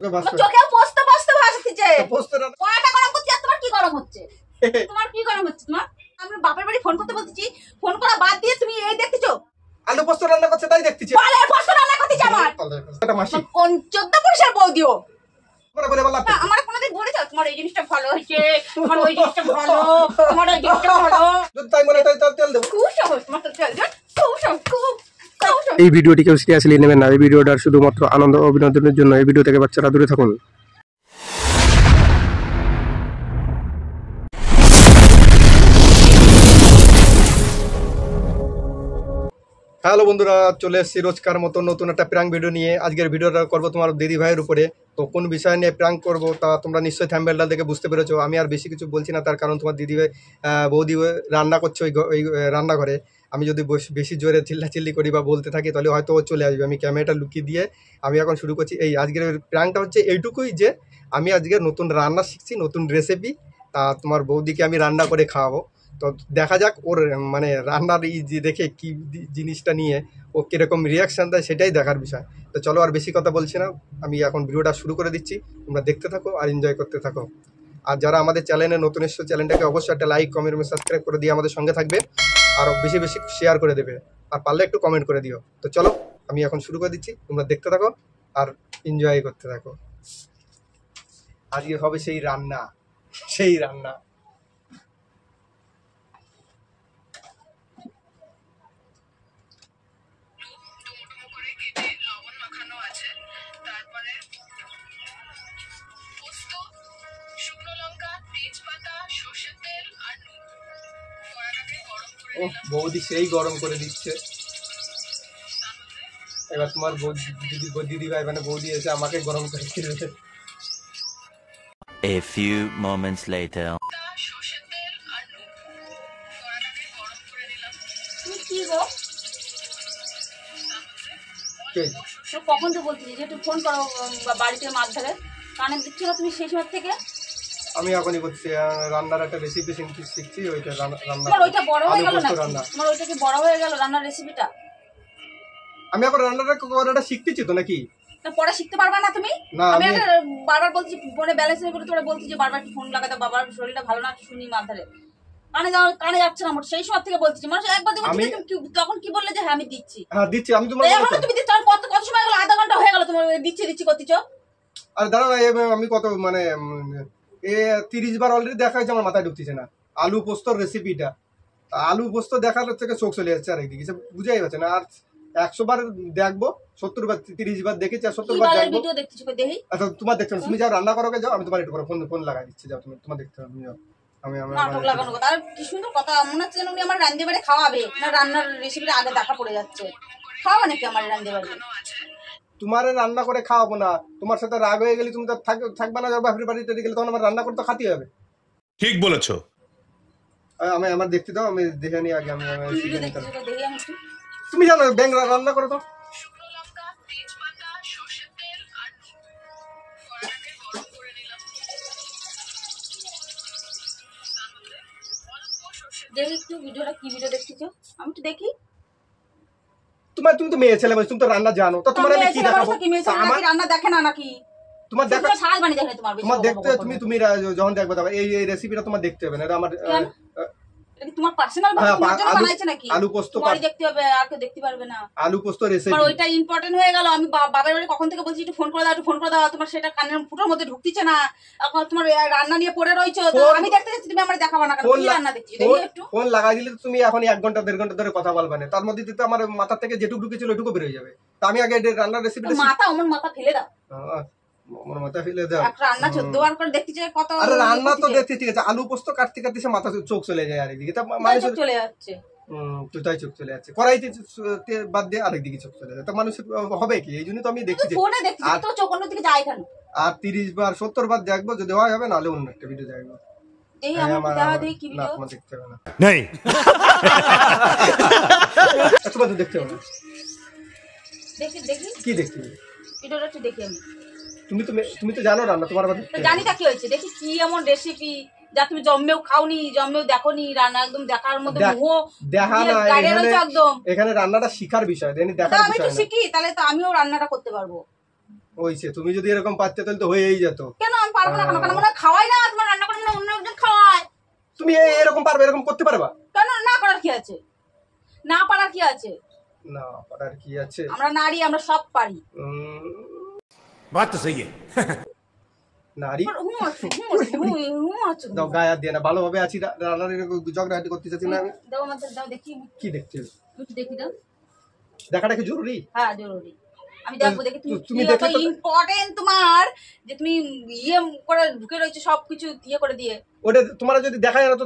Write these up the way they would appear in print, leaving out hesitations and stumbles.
চোখে ভাসছে, চোখে পোস্ত পোস্ত ভাসছে। পোস্ত না কয়টা গরম করছে আর তোমার কি গরম হচ্ছে? তোমার কি গরম হচ্ছে? তোমার আমি বাপের বাড়ি ফোন করতে বলতেছি, ফোন করা বাদ দিয়ে তুমি এই দেখতেছো আলু পোস্ত রান্না করছে তাই দেখতেছি। বালের পোস্ত রান্না করতেছি আমার। এটা মাসি কোন 14 পুরুষের বৌদিও বলে বলে বলা আমার কোনদিন বলেছো তোমার এই জিনিসটা ভালো হয়েছে, তোমার ওই জিনিসটা ভালো, তোমার ওই জিনিসটা ভালো? যদি তাই মনে হয় তাই তেল দেবো। খুব সহজ, তোমার তো তেল দেন, খুব সহজ, খুব সহজ। এই ভিডিওটি কেউ সিরিয়াসলি নেবেন না। এই ভিডিওটা শুধুমাত্র আনন্দ ও বিনোদনের জন্য। এই ভিডিও থেকে বাচ্চারা দূরে থাকুন। হ্যালো বন্ধুরা, চলে এসেছি রোজকার মতো নতুন একটা প্র্যাঙ্ক ভিডিও নিয়ে। আজকের ভিডিওটা করবো তোমার দিদি ভাইয়ের উপরে। তো কোন বিষয় নিয়ে প্র্যাঙ্ক করবো তা তোমরা নিশ্চয়ই থাম্বনেলটা দেখে বুঝতে পেরেছো। আমি আর বেশি কিছু বলছি না, তার কারণ তোমার দিদি ভাই বৌদি রান্না করছে ওই রান্নাঘরে। আমি যদি বেশি জোরে চিল্লাচিল্লি করি বা বলতে থাকি তাহলে হয়তো ও চলে আসবে। আমি ক্যামেরাটা লুকিয়ে দিয়ে আমি এখন শুরু করছি। এই আজকের প্র্যাঙ্কটা হচ্ছে এইটুকুই যে আমি আজকে নতুন রান্না শিখছি, নতুন রেসিপি। তা তোমার বৌদিকে আমি রান্না করে খাওয়াবো। তো দেখা যাক ওর মানে রান্নার এই যে দেখে কি জিনিসটা নিয়ে ও কীরকম রিয়াকশান দেয়, সেটাই দেখার বিষয়। তো চলো আর বেশি কথা বলছি না, আমি এখন ভিডিওটা শুরু করে দিচ্ছি। তোমরা দেখতে থাকো আর এনজয় করতে থাকো। আর যারা আমাদের চ্যানেলে নতুন এসছো, চ্যানেলটাকে অবশ্যই একটা লাইক কমেন্ট এবং সাবস্ক্রাইব করে দিয়ে আমাদের সঙ্গে থাকবে। আর বেশি বেশি শেয়ার করে দেবে, আর পারলে একটু কমেন্ট করে দিও। তো চলো আমি এখন শুরু করে দিচ্ছি, তোমরা দেখতে থাকো আর এনজয় করতে থাকো। আজকে হবে সেই রান্না, সেই রান্না। বৌদি সেই গরম করে দিচ্ছে। এবার তোমার দিদি ভাই মানে বৌদি এসে আমাকে গরম করে দিচ্ছে। A few moments later. তুমি কি গো? কখন তো বলছি যে একটু ফোন করো বাড়িতে মাছ ধরে, কানে দিচ্ছ না তুমি সেই সময় থেকে। আমি এখনই করছি রান্নার একটা রেসিপি শিখছি, ওইটা রান্না। তোমার ওইটা বড় হয়ে গেল না? তোমার ওইটা কি বড় হয়ে গেল রান্নার রেসিপিটা? আমি এখন রান্নাটা শিখতেছি তো নাকি? তা পরে শিখতে পারবা না তুমি? আমি বারবার বলছি ফোনে ব্যালেন্স করে তোরা বলছি যে বারবার একটু ফোন লাগাতে, বাবার শরীরটা ভালো না, শুনি মাছ ধরে কানে যাচ্ছে না আমার। সেই সময় থেকে বলছি, মানুষ একবার তখন কি বললে যে হ্যাঁ আমি দিচ্ছি। হ্যাঁ দিচ্ছি আমি তোমার। এখন তুমি দিচ্ছ কত সময় গেল? আধা ঘন্টা হয়ে গেল তোমার দিচ্ছি করতেছ। আরে দাঁড়া আমি কত মানে 30 বার অলরেডি দেখা হয়েছে, আমার মাথায় ঢুকতেছে না। আলু পোস্তর রেসিপিটা, আলু পোস্ত দেখার থেকে চোখ চলে যাচ্ছে আর একদিকে, বুঝাই যাচ্ছে না। আর 100 বার দেখবো, 70 বার 30 বার দেখেছি আর 70 বার দেখবো। আচ্ছা তোমার দেখছো না, তুমি যাও রান্না করো, যাও আমি তোমার একটু ফোন লাগাই দিচ্ছি, যাও তুমি তোমার দেখতে হবে। যাও আমি নাটক লাগানো কথা। আর কি সুন্দর কথা, মনে হচ্ছে উনি আমার রান্না বাড়ি খাওয়াবে না, রান্নার রেসিপিটা আগে দেখা পড়ে যাচ্ছে। খাওয়াবে নাকি আমার রান্না বাড়ি? তোমার রান্না করে খাওয়াবো না, তোমার সাথে রাগ হয়ে গেলে তুমি তো থাকবে না। বাপের বাড়িতে গেলে তখন আমার রান্না করতে খাতি হবে। ঠিক বলেছো। আমি আমার দেখতে দাও, আমি দেখে নিই আগে। দেখি তুমি জানো ব্যাং রান্না করো তো। দেখি একটু ভিডিওটা, কি ভিডিও দেখতেছো আমি একটু দেখি। তুমি তো মেয়ে ছেলে, তুমি তো রান্না জানো, তো তোমার আমি কি দেখাবো? আমার রান্না দেখে না নাকি? তোমার দেখা শাল বানি দেখে তোমার দেখতে তুমি যখন দেখবে এই রেসিপিটা তোমার দেখতে হবে না। এটা আমার তোমার পার্সোনাল বানাইছে নাকি? আলু পোস্ত তোমারই দেখতে হবে, আর কেউ দেখতে পারবে না। আলু পোস্ত রেসিপি তোমার ওইটা ইম্পর্টেন্ট হয়ে গেল। আমি বাবার বাড়ি কখন থেকে বলছি একটু ফোন করে দাও, তোমার সেটা কানের ফুটোর মধ্যে ঢুকতিছে না। এখন তোমার রান্না নিয়ে পড়ে রইছো, আমি দেখতে যাচ্ছি, তুমি আমার দেখাবো না কেন? কি রান্না দেখছি দেখি একটু। ফোন লাগাই দিলে তুমি এখন 1 ঘন্টা 1.5 ঘন্টা ধরে কথা বলবে না, তার মধ্যে তো আমার মাথা থেকে যেটুকু ঢুকেছিল ওইটুকু বের হয়ে যাবে। তো আমি আগে রান্নার রেসিপিটা আমার মাথা ফেলে দাও। আমার মাথা ফেলে দাও। রান্না 14 বার করে দেখতে চাই কত। আরে রান্না তো দেখতে ঠিক আছে, আলু পোস্ত কাটতে কাটতে সে মাথা চোখ চলে যায় আরেকদিকে। তা মানুষ চলে যাচ্ছে, তুই চোখ চলে যাচ্ছে কড়াইতে বাদ দিয়ে আরেকদিকে চোখ চলে যায়। তা মানুষ হবে কি? এই জন্য তো আমি দেখছি ফোনে দেখছি, তো চোখ অন্যদিকে যায় কেন? আর 30 বার 70 বার দেখবো, যদি হয় হবে, নাহলে অন্য একটা ভিডিও দেখবো। এই আমার দেখি কি ভিডিও। তোমার দেখতে হবে না, नहीं তোমার তো দেখতে হবে না। দেখি কি দেখতে হবে? ভিডিওটা একটু দেখি আমি। তুমি তো জানো রান্না, তোমার আবার জানি তা কি হয়েছে? দেখি কি এমন রেসিপি যা তুমি জন্মেও খাওনি, জন্মেও দেখোনি। রান্না একদম দেখার মধ্যে দেখা না, একদম এখানে রান্নাটা শিখার বিষয়, দেখার বিষয়। আমি তো শিখি, তাহলে তো আমিও রান্নাটা করতে পারবো। হইছে, তুমি যদি এরকম পারতে তাহলে তো হয়েই যেত। কেন আমি পারবো না? কেন? কেন মনে হয় খাওয়াই না? তোমার রান্না করে মনে হয় অন্য একজন খাওয়ায়। তুমি এরকম পারবে, এরকম করতে পারবা? কেন না করার কি আছে? না পারার কি আছে? না পারার কি আছে? আমরা নারী, আমরা সব পারি। बात तो सही है। নারী দাও দাও, গায়ে হাত দিয়ে না, ভালোভাবে আছি, রান্নার ঝগড়াঝাটি করতে চাচ্ছি না আমি। আমাদের দাও দেখি, কি দেখছি? একটু দেখি দাও। দেখাটা কি জরুরি? হ্যাঁ জরুরি, আমি দেখবো। দেখি তুমি তুমি কি দেখলে তো- ইম্পর্টেন্ট তোমার, যে তুমি ইয়ে করে ঢুকে রয়েছে সবকিছু ইয়ে করে দিয়ে। ওটা তোমার যদি দেখা যায় না তো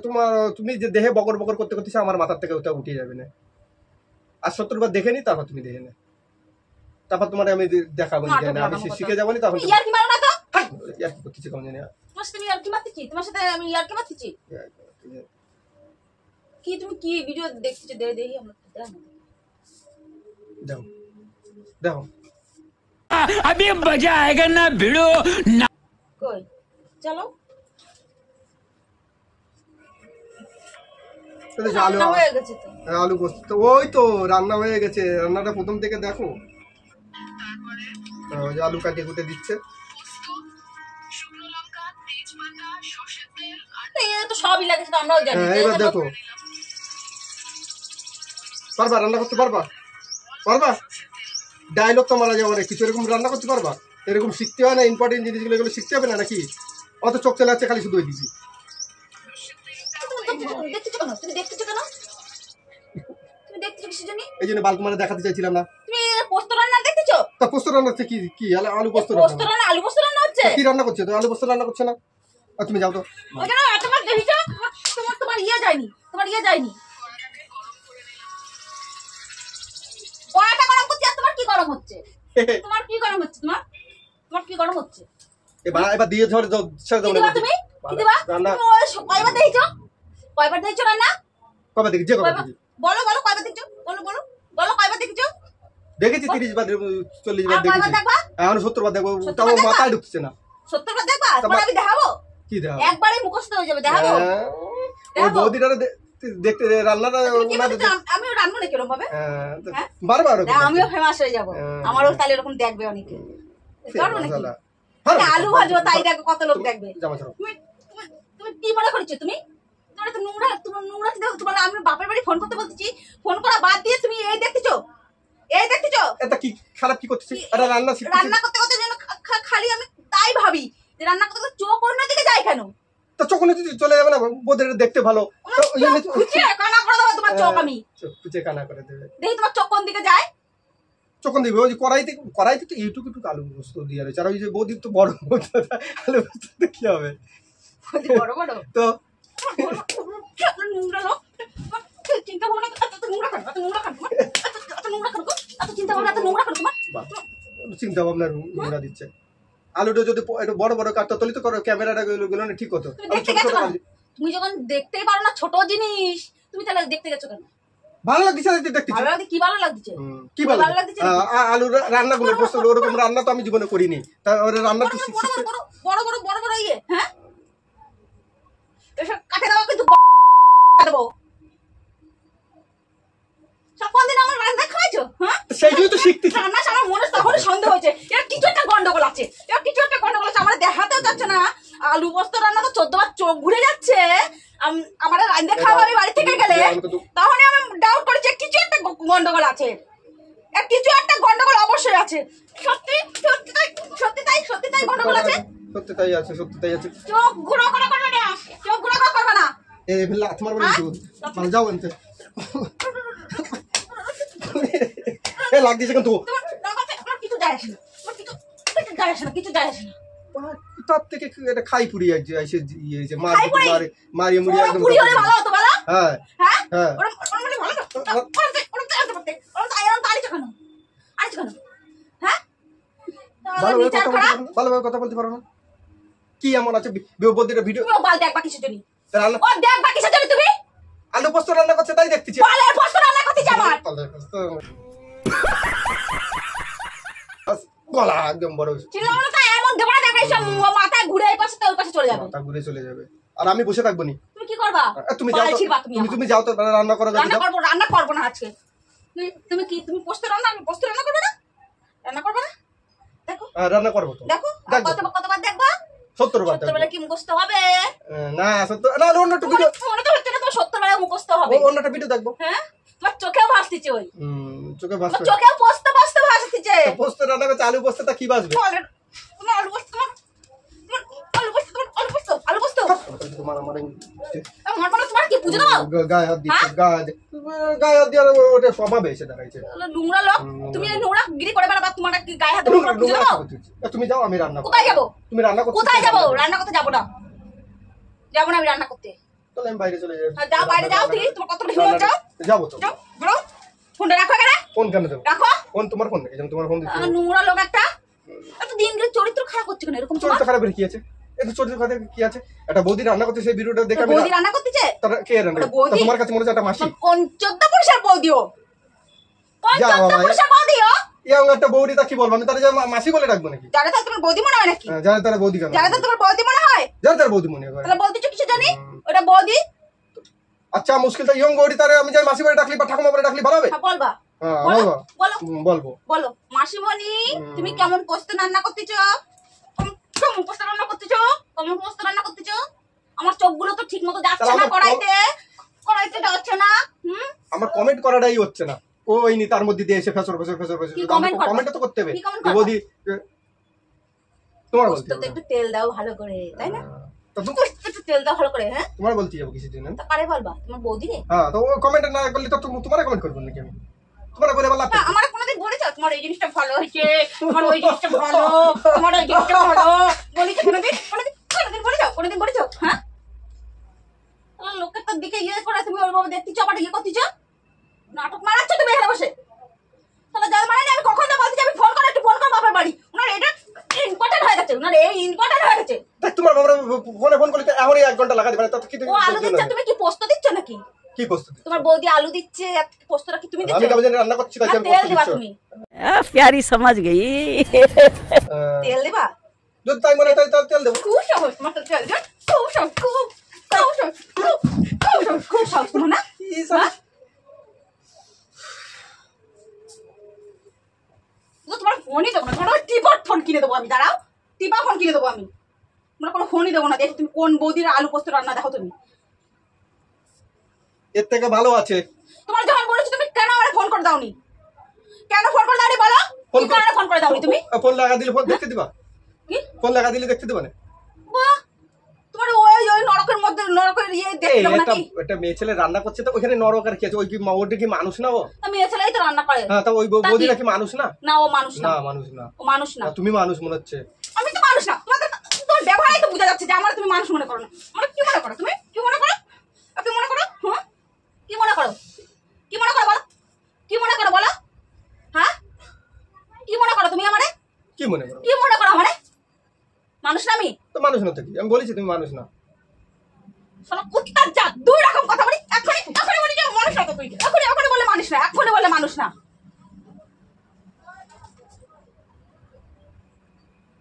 তোমার, তুমি যে দেহে বকর বকর করতে করতেছে আমার মাথার থেকে ওটা উঠে যাবে না। আর 70 বার দেখে নি, তারপর তুমি দেখে না, তারপর তোমার আমি দেখাবো না, আমি শিখে যাবো না। তখন তুমি ইয়ার কি মারো না তো? ইয়ার কি করতেছি কেমন জানি। তোমার সাথে ইয়ার কি মারতেছি? তোমার সাথে আমি ইয়ার কি মারতেছি? কি তুমি কি ভিডিও দেখতেছো? দেখি আমরা দেখো দেখো দেখো अभी मजा आएगा ना भिड़ो ना। কই চলো। আলু রান্না হয়ে গেছে তো। আলু পোস্ত, ওই তো রান্না হয়ে গেছে। রান্নাটা প্রথম থেকে দেখো। ওই যে আলু কাটিয়ে কুটে দিচ্ছে। এই তো সবই লাগেছে, তো আমরাও জানি। হ্যাঁ, এবার দেখো, পারবা রান্না করতে? পারবা? পারবা? ডায়লগ তো মারা যাবে না কিছু, এরকম রান্না করতে পারবা? এরকম শিখতে হয় না, ইম্পর্টেন্ট জিনিসগুলো এগুলো শিখতে হবে না নাকি? অত চোখ চলে যাচ্ছে খালি শুধু ওই দিবি। দেখতেছো কেন? তুমি দেখতেছো কেন? তুমি দেখতেছো কিসের জন্য? এই জন্য বাল তোমার দেখাতে চাইছিলাম না। তুমি পোস্ত রান্না দেখতেছো? তা পোস্ত রান্না হচ্ছে কি? কি আলু পোস্ত পোস্ত রান্না? রান্না, আলু পোস্ত রান্না হচ্ছে। কি রান্না করছে? তো আলু পোস্ত রান্না করছে না? আর তুমি যাও তো। ওখানে তোমার দেখিছো? তোমার ইয়ে যায়নি, তোমার ইয়ে যায়নি। কড়াটা গরম করছি, আর তোমার কি গরম হচ্ছে? তোমার কি গরম হচ্ছে? তোমার কি গরম হচ্ছে? এবার দিয়ে ধরে কি দিবা তুমি? কি দিবা? রান্না তুমি ওই কয়বার দেখেছো? কয়বার দেখেছো রান্না? কবে দেখি? যে কবে কয়বার? দেখি? বলো কয়বার দেখেছো? বলো কয়বার দেখেছো? দেখেছি 30 বার 40 বার আর কয়বার দেখেছি। দেখবা? এখন 70 বার দেখবো, 70 তাও বার দেখবা? মাথায় ঢুকছে না। 70 বার দেখবা? তোমার আমি দেখাবো। কি দেখা? একবারে মুখস্থ হয়ে যাবে, দেখাবো। ওই বৌদিটা দেখতে রান্নাটা কি বলছো? আমিও রান্না না কিরকম ভাবে? হ্যাঁ? বারবার আমিও ফেমাস হয়ে যাবো। আমারও তাহলে এরকম দেখবে অনেকে। পারবো নাকি? আলু ভাজবো, তাই দেখো কত লোক দেখবে। তুমি কি মনে করছো? তুমি তো নোংরা, তোমার নোংরা দেখো। তোমার আমি বাপের বাড়ি ফোন করতে বলতেছি, ফোন করা বাদ দিয়ে তুমি এই দেখতেছো? এটা কি খারাপ কি করতেছি? এটা রান্না শিখতেছি। রান্না করতে করতে যেন খালি আমি তাই ভাবি যে রান্না করতে করতে চোখ অন্য দিকে যায় কেন? তো চোখ নিতে চলে যাবে না? বৌদির দেখতে ভালো, তো ওই জন্য খুঁজে কানা করে দেবো তোমার চোখ আমি। খুঁজে কানা করে দেবে। দেখি তোমার চোখ কোন দিকে যায়। চোখ দিবে ওই যে কড়াইতে তো এইটুকু আলু পোস্ত দিয়ে রয়েছে। আর ওই যে বৌদির তো বড় আলু পোস্ত কি হবে? বড় বড় তো নোংরা লোক। চিন্তা ভাবনা এত নোংরা করো, এত নোংরা করো, এত নোংরা করো, এত চিন্তা ভাবনা এত নোংরা করো তোমার। চিন্তা ভাবনা নোংরা দিচ্ছে। আলুটা যদি একটু বড় বড় কাটতো তাহলে তো ক্যামেরাটা গুলো ঠিক হতো। তুমি দেখতে গেছো কেন? তুমি যখন দেখতেই পারো না ছোট জিনিস, তুমি তাহলে দেখতে গেছো কেন? ভালো লাগছে দেখতে। ভালো লাগছে? কি ভালো লাগছে? কি ভালো ভালো লাগছে? আলু রান্নাগুলো পোস্ত ওরকম রান্না তো আমি জীবনে করিনি। তাহলে রান্না তো বড় বড় ইয়ে, হ্যাঁ এসব কাটে দাও কিন্তু দেবো। সব কোনদিন আমার রান্না খাইছো? হ্যাঁ সেই জন্য তো শিখতেছি। রান্না আমার মনে তখন সন্দেহ হয়েছে এর কিছু একটা গন্ডগোল আছে, আমার দেখাতেও যাচ্ছে না। আলু পোস্ত রান্না তো 14 বার চোখ ঘুরে যাচ্ছে। আমার রান্না খাওয়া আমি বাড়ি থেকে গেলে তখন আমি ডাউট করেছি কিছু একটা গন্ডগোল আছে, কিছু একটা গন্ডগোল অবশ্যই আছে। সত্যি তাই গন্ডগোল আছে। সত্যি তাই আছে। চোখ ঘুরো করবে না, চোখ ঘুরো করবে না। এই ফেলা তোমার বলে ভালো যাও এনতে। এ লাগ দিছে কিন্তু আমার কিছু যায় আসে না, কিছু যায় আসে না। তার থেকে এটা খাই পুরি এসে ইয়েছে খাই পুরি? মারিয়ে মুড়ি একদম। পুরি হলে ভালো হতো বলো? হ্যাঁ হ্যাঁ হ্যাঁ। ওরা মানে ভালো তো ওরা তো আনতে পারতে, ওরা তো আইরন তাড়িয়েছে কেন? হ্যাঁ ভালোভাবে কথা বলতে পারো না? কি এমন আছে বৌদিটা ভিডিও? তুমিও বাল দেখবা কিসের জন্য? রান্না ও দেখবা কিসের জন্য তুমি? আলু পোস্ত রান্না করছে তাই দেখতেছি। বালের পোস্ত রান্না করতেছি আমার। গলা একদম বড় চিল্লাবো না তাই এমন দেবো না, দেখবে সব মাথায় ঘুরে এই পাশে ওই পাশে চলে যাবে। মাথা ঘুরে চলে যাবে। আর আমি বসে থাকবো নি। তুমি কি করবা? তুমি যাও তো, তুমি যাও তো রান্না করো। রান্না করবো না আজকে। তুমি পোস্ত রান্না করবে না? রান্না করবে না? রান্না করবো তো। দেখো দেখবো। কতবার দেখবা? 70 বার 70 বেলা কি মুখস্থ হবে? না 70 না অন্য একটা ভিডিও, মনে তো হচ্ছে না তোমার 70 বেলা মুখস্থ হবে। অন্য একটা ভিডিও দেখবো। হ্যাঁ তোমার চোখেও ভাসতিছে ওই, চোখে তোমার বাসবে চোখেও পোস্ত পোস্ত ভাসতিছে। পোস্ত রান্না করছে, আলু পোস্তটা কি বাসবে? তোমার আলু পোস্ত, আলু পোস্ত তোমার আমার আমার মনে তোমার কি পুজো দাও? গায়ে হাত দিচ্ছে, গায়ে হাত দিয়ে ওটা স্বভাবে এসে দেখাইছে। নোংরা লোক, তুমি এই নোংরা গিরি করে বেড়াবা, তোমার কি গায়ে হাত দিয়ে পুজো দাও? তুমি যাও, আমি রান্না করবো। কোথায় যাবো? তুমি রান্না করতে কোথায় যাবো? রান্না করতে যাবো না, যাবো না আমি রান্না করতে। তাহলে আমি বাইরে চলে যাই। হ্যাঁ, যাও বাইরে যাও, ঠিক তোমার কত বড় হিম্মত, যাও যাবো তো। যাও বলো। ফোনটা রাখো এখানে, ফোন কেন দেবো? রাখো। ফোন তোমার ফোন নাকি? তোমার ফোন দিচ্ছি। নোংরা লোক একটা, এত দিন গেলে চরিত্র খারাপ করছে কেন এরকম? চরিত্র খারাপের কি আছে? একটু চরিত্র খারাপের কি আছে? একটা বৌদি রান্না করতে, সেই ভিডিওটা দেখে আমি বৌদি রান্না করতেছে? তারা কে রান্না ওটা করে? বৌদি? তা তোমার কাছে মনে হচ্ছে একটা মাসি? কোন 14 পুরুষের বৌদিও? কোন যা 14 বাবা, পুরুষের বৌদিও? ইয়াং একটা বৌদি, তা কি বলবো আমি? তারা যে মাসি বলে ডাকবো নাকি? যারা তো তোমার বৌদি মনে হয় নাকি? যারা তারা বৌদি কেন? যারা তো তোমার বৌদি মনে হয়? যারা তারা বৌদি মনে করে। তাহলে বলতেছো কিছু জানি? ওটা বৌদি? আচ্ছা মুশকিল তো, ইয়ং বৌদি তারে আমি যাই মাসি বলে ডাকলি বা ঠাকুমা বলে ডাকলি ভালো হবে? হ্যাঁ বলবা, হ্যাঁ বলো বলবো। বলো বলবো। বলো। মাসিমণি তুমি কেমন পোস্ত রান্না করতেছো? কেমন পোস্ত রান্না করতেছো? কেমন পোস্ত রান্না করতেছো? আমার চোখগুলো তো ঠিক মতো যাচ্ছে তাহলে না, আমার কড়াইতে যাচ্ছে না। আমার কমেন্ট করাটাই হচ্ছে না। ওইনি তার মধ্যে দিয়ে এসে ফেসর কি comment করবা? কমেন্ট তো করতে হবে। কি comment করবা? বৌদি তোমার বলতে পোস্ততে হবে। একটু তেল দাও ভালো করে, তাই না? তা তো পোস্ততে একটু তেল দাও ভালো করে, হ্যাঁ? তোমার বলতে যাবো কিছু দিন। তা কারে বলবা? তোমার বৌদি রে? হ্যাঁ তো কমেন্ট না করলে তো তোমার কমেন্ট করবো নাকি আমি? তোমার বলে বললাম না, আমার কোনোদিন বলেছো তোমার এই জিনিসটা ভালো হয়েছে, তোমার ওই জিনিসটা ভালো, তোমার ওই জিনিসটা ভালো বলেছো কোনোদিন? কোনোদিন বলেছো? হ্যাঁ, লোকের তোর দিকে ইয়ে করে তুমি ওইভাবে দেখতেছো, আবার ইয়ে করতেছো, নাটক মারাচ্ছ তুমি এখানে বসে। তাহলে যার মানে আমি কখন তো বলছি আমি ফোন করে, একটু ফোন কর বাবার বাড়ি, ওনার এটা ইম্পর্টেন্ট হয়ে গেছে, ওনার এই ইম্পর্টেন্ট হয়ে গেছে। তাই তোমার বাবার ফোনে ফোন করলে তো এখনই 1 ঘন্টা লাগা দিবে না। তাতে কি ও আলু দিচ্ছে, তুমি কি পোস্ত দিচ্ছ নাকি? কি প্রস্তুতি? তোমার বৌদি আলু দিচ্ছে, আর পোস্তটা কি তুমি দিচ্ছ? আমি কাজে রান্না করছি তাই না, আমি তেল প্রস্তুতি দিবা দিচ্ছি। তুমি, प्यारी समझ गई তেল দিবা। যদি তাই মনে হয় তাই তাহলে তেল দেবো। খুব সহজ তোমার তো তেল দিবা, খুব সহজ, খুব সহজ তোমার না? হ্যাঁ? তো তোমার ফোনই দেবো না, তোমার টিপার ফোন কিনে দেবো আমি, দাঁড়াও, টিপা ফোন কিনে দেবো আমি, তোমার কোনো ফোনই দেবো না। দেখো তুমি কোন বৌদির আলু পোস্ত রান্না, দেখো তুমি। এর থেকে ভালো আছে। তোমার যখন বলেছি তুমি কেন আমার ফোন করে দাওনি? কেন ফোন করে দাওনি বলো? কি কারণে ফোন করে দাওনি তুমি? ফোন লাগা দিলে ফোন দেখতে দিবা? কি ফোন লাগা দিলে দেখতে দিবা না? বাহ, তোমার ওই ওই নরকের মধ্যে নরকের ইয়ে দেখতে দেবো নাকি? একটা মেয়ে ছেলে রান্না করছে তো ওইখানে নরক আর কি আছে? ওই কি ওটা কি মানুষ না? ও আমি এ ছেলেই তো রান্না করে। হ্যাঁ তা ওই তা কি? বৌদিটা কি মানুষ না? না, ও মানুষ না, না মানুষ না। ও মানুষ না। তুমি মানুষ মনে হচ্ছে। আমি তো মানুষ না, তোমার ব্যবহারই তো বোঝা যাচ্ছে যে আমার তুমি মানুষ মনে করো না। আমার কি মনে করো তুমি? কি মনে করো? কি মনে করো? হ্যাঁ, কি মনে করো? কি মনে করো বলো? কি মনে করো বলো? হ্যাঁ, কি মনে করো তুমি আমারে? কি মনে করো? কি মনে করো আমারে? মানুষ না আমি? তো মানুষ না তো কি? আমি বলেছি তুমি মানুষ না। শালা কুত্তার জাত, দুই রকম কথা বলি। এখনই বলি যে মানুষ না তো তুই, এখনই বলে মানুষ না, এখনই বলে মানুষ না।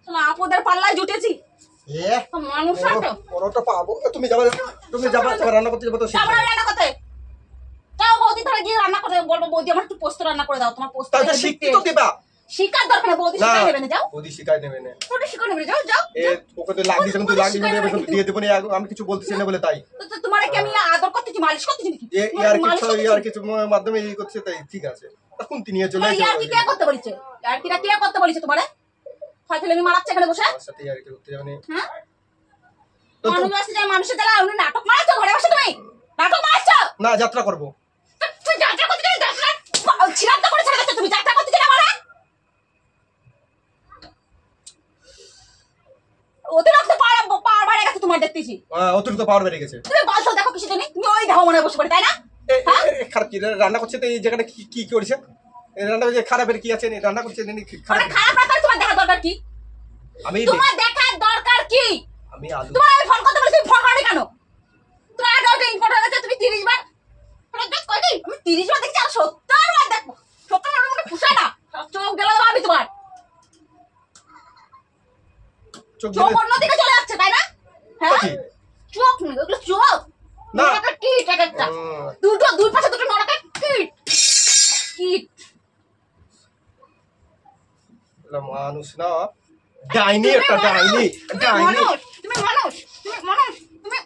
শালা আপদের পাল্লায় জুটেছি, তো মানুষ না তো। পরোটা পাবো। তুমি যাবা রান্না করতে যাবো তো যাবো না রান্না করতে। যাও বৌদি তাহলে গিয়ে রান্না করতে বলবো, বৌদি আমার একটু পোস্ত রান্না করে দাও, তোমার পোস্ত তাহলে শিখতে তো দিবা। শিকার দরকার নেই, বৌদি না শিকার নেবে না, যাও বৌদি শিখাই দেবে না। বৌদি শিকার নেবে, যাও যাও। ওকে তো লাগিয়ে যখন তুই লাগিয়ে দিয়ে দেবো না। আমি কিছু বলতেছি না বলে তাই তো তোমার কি আমি আদর করতেছি, মালিশ করতেছি নাকি? ইয়ার কিছু মাধ্যমে এই করছে তাই ঠিক আছে। তখন তিনি নিয়ে চলে ইয়ার কি কে করতে বলেছে? ইয়ার কি কে করতে বলেছে তোমারে? হয়তো আমি মারাচ্ছে এখানে বসে, আমার সাথে ইয়ার কি করতে যাবে না। হ্যাঁ? মানুষ আসছে যায়, মানুষের জ্বালা উনি নাটক মারাচ্ছো ঘরে বসে, তুমি নাটক মারাচ্ছো। না যাত্রা করবো। তুই যাত্রা করতে যাবি, যাত্রা ছিলাম করে ছেড়ে যাচ্ছে, তুমি যাত্রা করতে যাবে মানে? অতিরিক্ত পাওয়ার বেড়ে গেছে তোমার, দেখতেছি অতিরিক্ত পাওয়ার বেড়ে গেছে। তুমি বলছো দেখো কিছু জানি, তুমি ওই দেখো মনে বসে পড়ে, তাই না? খারাপ কি রান্না করছে তো এই জায়গাটা কি কি করেছে? রান্না করছে খারাপের কি আছে? রান্না করছে মানে খারাপ রান্না তোমার দেখার দরকার কি? আমি তোমার দেখার দরকার কি? আমি আলু তোমার আমি ফোন করতে বলেছি, তুমি ফোন করনি কেন? তোমার আগে ওটা ইম্পর্টেন্ট আছে, তুমি 30 বার কয়টি? আমি 30 বার দেখছি, আর 70 বার দেখবো। 70 বার মানে পুষায় না, চোখ গেল আমি তোমার চোখ অন্যদিকে চলে যাচ্ছে, তাই না? হ্যাঁ, চোখ নেই ওগুলো, চোখ না কিট একটা, দুই পাশে দুটো নরকের কিট কিট। মানুষ না ডাইনি একটা ডাইনি ডাইনি তুমি মানুষ তুমি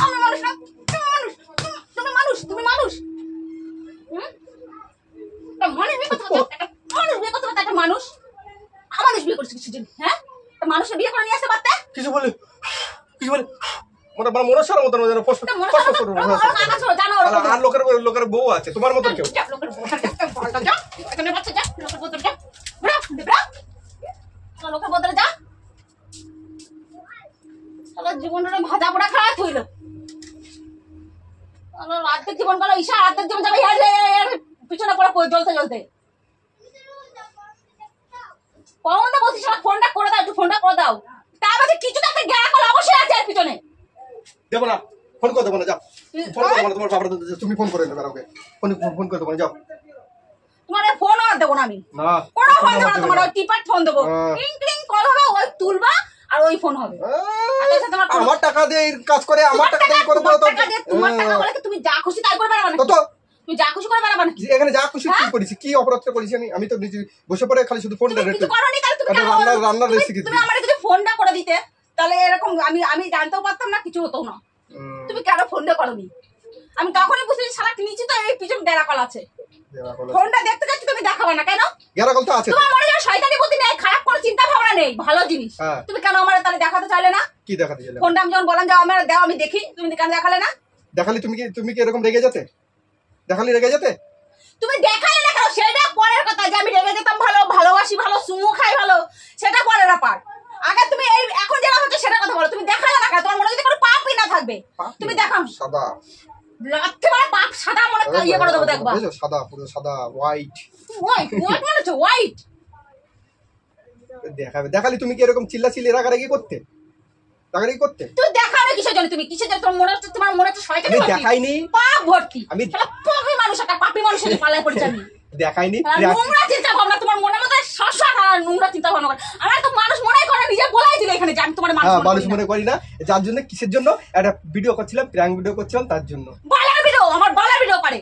আমি মানুষ না তুমি মানুষ হুম? তা মানুষ বিয়ে করতে পারতো, একটা মানুষ আমাদের বিয়ে করছে কিছু দিন, হ্যাঁ? তা মানুষের বিয়ে করে নিয়ে আসতে পারতে? কিছু বলে মনসার মতন যেন তা মনে করো, জানো ওরকম। আর লোকের বউ আছে তোমার মতন কেউ যা, লোকের বউটা যা, বলটা যা, এখানে বাচ্চা যা, লোকের বউটা যা, বেরো, বেরো। লোকের বদলে যা। শালা জীবনটা ভাজা পোড়া খারাপ হইল। রাতের জীবন গেল, ঈশা রাতের জীবন যাবে পিছনে পড়ে জ্বলতে কখন তো বলছিস ফোনটা করে দাও, একটু ফোনটা করে দাও। তার মধ্যে কিছু তো একটা জ্ঞান কল অবশ্যই আছে এর পিছনে। দেবো না, ফোন করে দেবো না, যাও ফোন করবো না, তোমার বাবার তুমি ফোন করে দেবে ওকে, ফোন করে দেবো না, যাও। তোমার ফোন আর দেবো না আমি, না কোনো ফোন দেবো না, তোমার ওই টিপার ফোন দেবো, ক্লিং ক্লিং কল হবে, ওই তুলবা আর ওই ফোন হবে। আমার টাকা দিয়ে এই কাজ করে, আমার টাকা দিয়ে করে দাও তো। তোমার টাকা বলে কি তুমি যা খুশি তাই করে বেড়াবা তো তুমি যা খুশি করে বেড়াবা নাকি? এখানে যা খুশি কি করেছি, কি অপরাধটা করেছি আমি তো নিজে বসে পড়ে খালি শুধু ফোনটা কিছু করোনি, তাহলে তুমি কেন রান্নার রেসিপি তুমি আমারে যদি ফোনটা করে দিতে তাহলে এরকম আমি জানতেও পারতাম না, কিছু হতো না। তুমি কেন ফোনটা করোনি? আমি তখনই বুঝছি সারা নিচে তো এই পিছনে ডেরাকল আছে, ফোনটা দেখতে যাচ্ছি তুমি দেখাবা না কেন? গেরাকল তো আছে, তোমার মনে হয় শয়তানি বুদ্ধি নেই, খারাপ কোনো চিন্তা ভাবনা নেই, ভালো জিনিস। তুমি কেন আমার তাহলে দেখাতে চাইলে না? কি দেখাতে চাইলে? ফোনটা আমি যখন বললাম যে আমার দাও আমি দেখি, তুমি কেন দেখালে না? দেখালি তুমি কি এরকম রেগে যেতে? দেখালি রেগে যেতে? তুমি দেখালে না কেন সেটা পরের কথা, যে আমি রেগে যেতাম ভালো, ভালোবাসি ভালো, সুমু খাই ভালো, সেটা পরের ব্যাপার। আগে তুমি এই এখন যেটা হচ্ছে সেটা কথা বলো। তুমি দেখালে না কেন? তোমার মনে যদি কোনো পাপই না থাকবে তুমি দেখাও। সাদা একেবারে পাপ সাদা মনে ইয়ে করে দেবো, দেখবা সাদা, পুরো সাদা, হোয়াইট বলেছো হোয়াইট দেখালি। তুমি কি এরকম চিল্লাচিল্লি রাগারাগি করতে? রাগারাগি করতে তুমি দেখাবে কিসের জন্য? তুমি কিসের জন্য? তোমার মনে হচ্ছে শয়তানি আমি ভর্তি, দেখাইনি, পাপ ভর্তি। আমি পাপী মানুষ, একটা পাপী মানুষের পাল্লায় পড়েছি আমি। দেখাইনি। নোংরা চিন্তা ভাবনা তোমার মনের মধ্যে সবসময় নোংরা চিন্তা ভাবনা করে। আমার তো মানুষ মনে করে নিজে বলাই দিলে এখানে যে আমি তোমার মানুষ মনে করি না। যার জন্য কিসের জন্য একটা ভিডিও করছিলাম, প্র্যাঙ্ক ভিডিও করছিলাম, তার জন্য। বালার ভিডিও, আমার বালার ভিডিও করে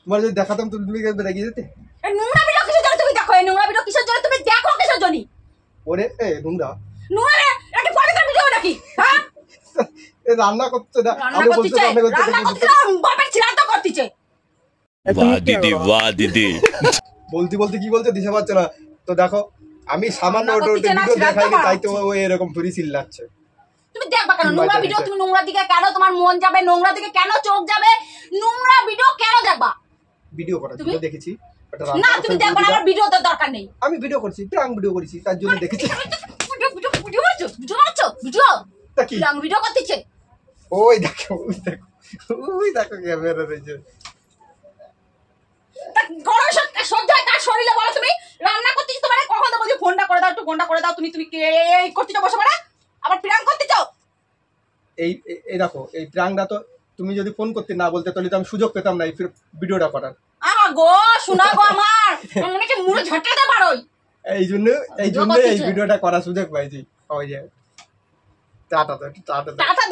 তোমার যদি দেখাতাম তুমি রেগে যেতে? এই নোংরা ভিডিও কিসের জন্য তুমি দেখো? এই নোংরা ভিডিও কিসের জন্য তুমি দেখো? কিসের জন্য? ওরে নোংরা নোংরা এটা পরিষ্কার ভিডিও নাকি? হ্যাঁ রান্না করতে না, রান্না করতে বাপের ছিলাম তো করতেছে। वाह दीदी वाह दीदी বলতে কি বলছে দিশা পাচ্ছে না। তো দেখো আমি সামান্য ভিডিও দেখাইনি, তাই তো ও এরকম ধরি চিল্লাচ্ছে। তুমি দেখবা কেন নোংরা ভিডিও? তুমি নোংরা দিকে কেন তোমার মন যাবে? নোংরা দিকে কেন চোখ যাবে? নোংরা ভিডিও কেন দেখবা? ভিডিও করার জন্য দেখেছি। না তুমি দেখবা না, আমার ভিডিও দরকার নেই। আমি ভিডিও করছি, প্র্যাঙ্ক ভিডিও করেছি, তার জন্য দেখেছি। ভিডিও করতেছে ওই দেখো ক্যামেরা রয়েছে। সহ্য হয় কার শরীরে বলো? তুমি রান্না করতেছ, তোমার কখন তো বলছি ফোনটা করে দাও, একটু ফোনটা করে দাও। তুমি এই করতেছ বসে পড়া, আবার প্র্যাঙ্ক করতেছ। এই দেখো এই প্র্যাঙ্কটা তো তুমি যদি ফোন করতে না বলতে তাহলে তো আমি সুযোগ পেতাম না এই ভিডিওটা করার। গো শোনা গো আমার মনে হচ্ছে মুড়ে ঝটকাতে পারোই। এই জন্য এই ভিডিওটা করার সুযোগ পাইছি। ওই যে টাটা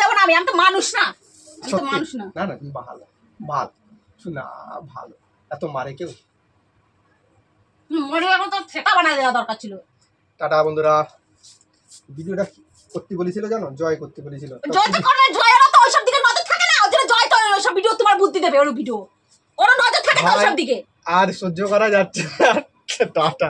দেবো না, আমি তো মানুষ না, আমি তো মানুষ না। না তুমি ভালো শোনা, ভালো এত মারে কেউ? মরে এখন তো সেটা বানাই দেওয়া দরকার ছিল। টাটা বন্ধুরা। ভিডিওটা করতে বলেছিল জানো, জয় করতে বলেছিল। জয় তো করবে, জয়ের তো ওইসব দিকে নজর থাকে না। ওই জন্য জয় তো ওইসব ভিডিও তোমার বুদ্ধি দেবে, ওর ভিডিও ওর নজর থাকে না ওইসব দিকে। আর সহ্য করা যাচ্ছে না। টাটা।